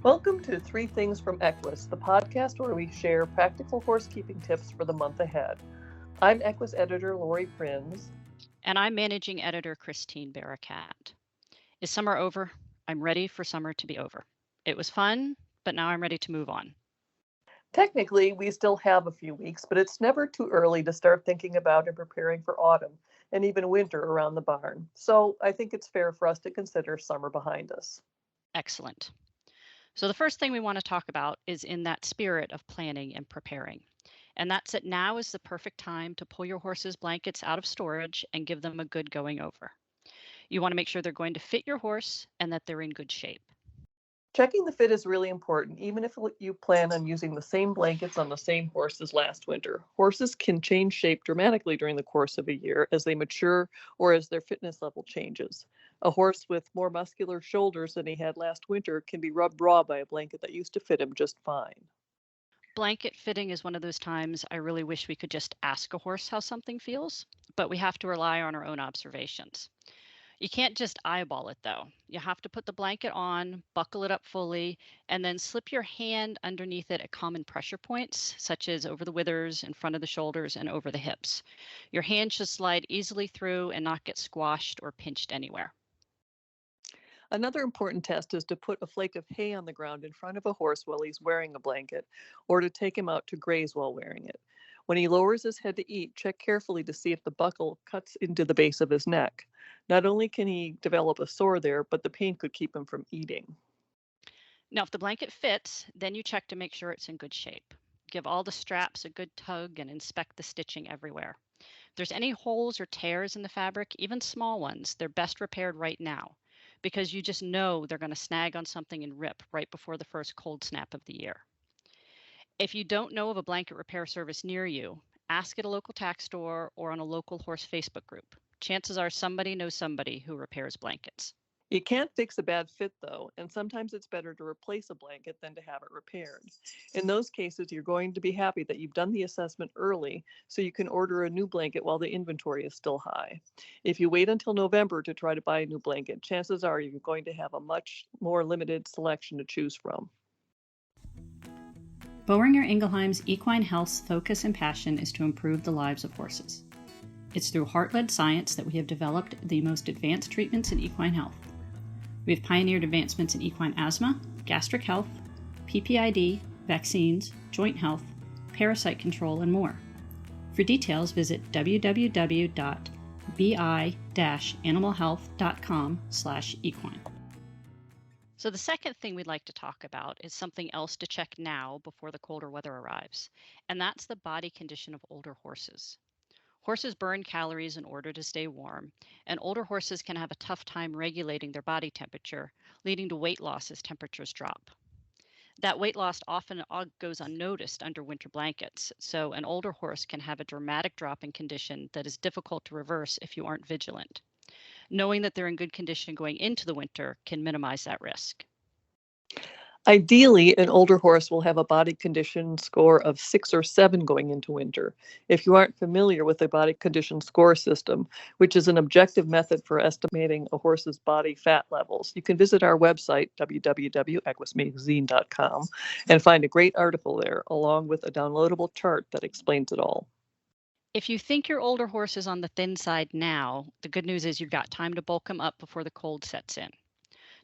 Welcome to Three Things from EQUUS, the podcast where we share practical horsekeeping tips for the month ahead. I'm EQUUS editor Lori Prinz. And I'm managing editor Christine Barakat. Is summer over? I'm ready for summer to be over. It was fun, but now I'm ready to move on. Technically, we still have a few weeks, but it's never too early to start thinking about and preparing for autumn and even winter around the barn. So I think it's fair for us to consider summer behind us. Excellent. So the first thing we want to talk about is in that spirit of planning and preparing. And that's that now is the perfect time to pull your horse's blankets out of storage and give them a good going over. You want to make sure they're going to fit your horse and that they're in good shape. Checking the fit is really important, even if you plan on using the same blankets on the same horse as last winter. Horses can change shape dramatically during the course of a year as they mature or as their fitness level changes. A horse with more muscular shoulders than he had last winter can be rubbed raw by a blanket that used to fit him just fine. Blanket fitting is one of those times I really wish we could just ask a horse how something feels, but we have to rely on our own observations. You can't just eyeball it though. You have to put the blanket on, buckle it up fully, and then slip your hand underneath it at common pressure points, such as over the withers, in front of the shoulders, and over the hips. Your hand should slide easily through and not get squashed or pinched anywhere. Another important test is to put a flake of hay on the ground in front of a horse while he's wearing a blanket, or to take him out to graze while wearing it. When he lowers his head to eat, check carefully to see if the buckle cuts into the base of his neck. Not only can he develop a sore there, but the pain could keep him from eating. Now, if the blanket fits, then you check to make sure it's in good shape. Give all the straps a good tug and inspect the stitching everywhere. If there's any holes or tears in the fabric, even small ones, they're best repaired right now because you just know they're going to snag on something and rip right before the first cold snap of the year. If you don't know of a blanket repair service near you, ask at a local tack store or on a local horse Facebook group. Chances are somebody knows somebody who repairs blankets. You can't fix a bad fit, though, and sometimes it's better to replace a blanket than to have it repaired. In those cases, you're going to be happy that you've done the assessment early so you can order a new blanket while the inventory is still high. If you wait until November to try to buy a new blanket, chances are you're going to have a much more limited selection to choose from. Boehringer Ingelheim's equine health's focus and passion is to improve the lives of horses. It's through heart-led science that we have developed the most advanced treatments in equine health. We have pioneered advancements in equine asthma, gastric health, PPID, vaccines, joint health, parasite control, and more. For details, visit www.bi-animalhealth.com/equine. So the second thing we'd like to talk about is something else to check now before the colder weather arrives, and that's the body condition of older horses. Horses burn calories in order to stay warm, and older horses can have a tough time regulating their body temperature, leading to weight loss as temperatures drop. That weight loss often goes unnoticed under winter blankets, so an older horse can have a dramatic drop in condition that is difficult to reverse if you aren't vigilant. Knowing that they're in good condition going into the winter can minimize that risk. Ideally, an older horse will have a body condition score of 6 or 7 going into winter. If you aren't familiar with the body condition score system, which is an objective method for estimating a horse's body fat levels, you can visit our website, www.equusmagazine.com, and find a great article there, along with a downloadable chart that explains it all. If you think your older horse is on the thin side now, the good news is you've got time to bulk him up before the cold sets in.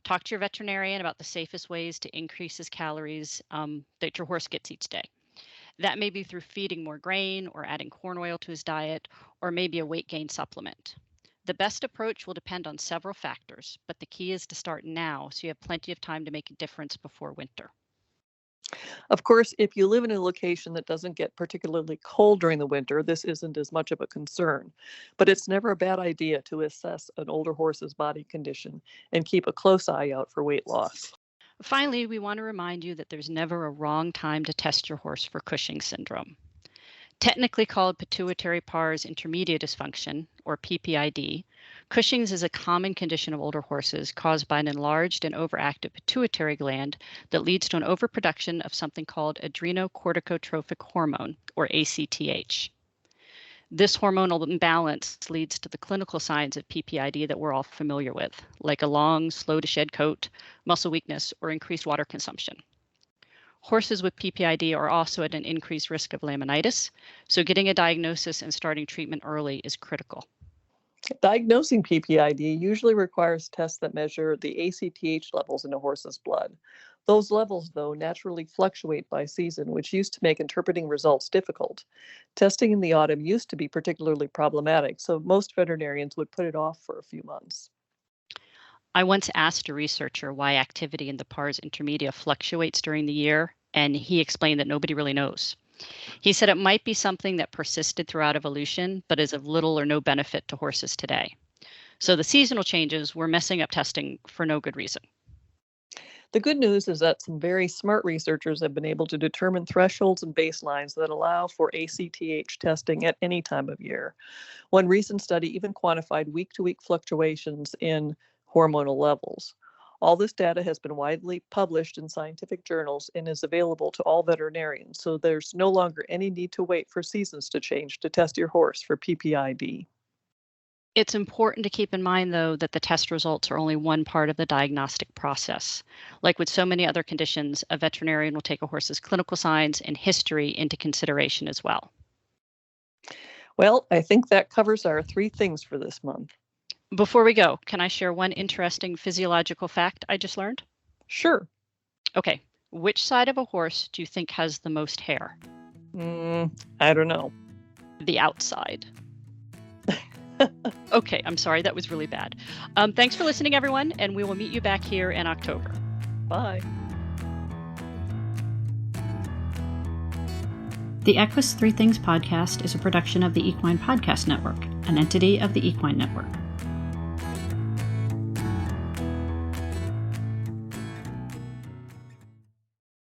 Talk to your veterinarian about the safest ways to increase his calories that your horse gets each day. That may be through feeding more grain or adding corn oil to his diet, or maybe a weight gain supplement. The best approach will depend on several factors, but the key is to start now so you have plenty of time to make a difference before winter. Of course, if you live in a location that doesn't get particularly cold during the winter, this isn't as much of a concern. But it's never a bad idea to assess an older horse's body condition and keep a close eye out for weight loss. Finally, we want to remind you that there's never a wrong time to test your horse for Cushing syndrome. Technically called pituitary pars intermedia dysfunction, or PPID, Cushing's is a common condition of older horses caused by an enlarged and overactive pituitary gland that leads to an overproduction of something called adrenocorticotropic hormone, or ACTH. This hormonal imbalance leads to the clinical signs of PPID that we're all familiar with, like a long, slow-to-shed coat, muscle weakness, or increased water consumption. Horses with PPID are also at an increased risk of laminitis, so getting a diagnosis and starting treatment early is critical. Diagnosing PPID usually requires tests that measure the ACTH levels in a horse's blood. Those levels, though, naturally fluctuate by season, which used to make interpreting results difficult. Testing in the autumn used to be particularly problematic, so most veterinarians would put it off for a few months. I once asked a researcher why activity in the pars intermedia fluctuates during the year, and he explained that nobody really knows. He said it might be something that persisted throughout evolution, but is of little or no benefit to horses today. So the seasonal changes were messing up testing for no good reason. The good news is that some very smart researchers have been able to determine thresholds and baselines that allow for ACTH testing at any time of year. One recent study even quantified week-to-week fluctuations in hormonal levels. All this data has been widely published in scientific journals and is available to all veterinarians, so there's no longer any need to wait for seasons to change to test your horse for PPID. It's important to keep in mind, though, that the test results are only one part of the diagnostic process. Like with so many other conditions, a veterinarian will take a horse's clinical signs and history into consideration as well. Well, I think that covers our 3 things for this month. Before we go, can I share one interesting physiological fact I just learned? Sure. Okay, which side of a horse do you think has the most hair? I don't know. The outside. Okay, I'm sorry, that was really bad. Thanks for listening, everyone, and we will meet you back here in October. Bye. The EQUUS 3 Things podcast is a production of the Equine Podcast Network, an entity of the Equine Network.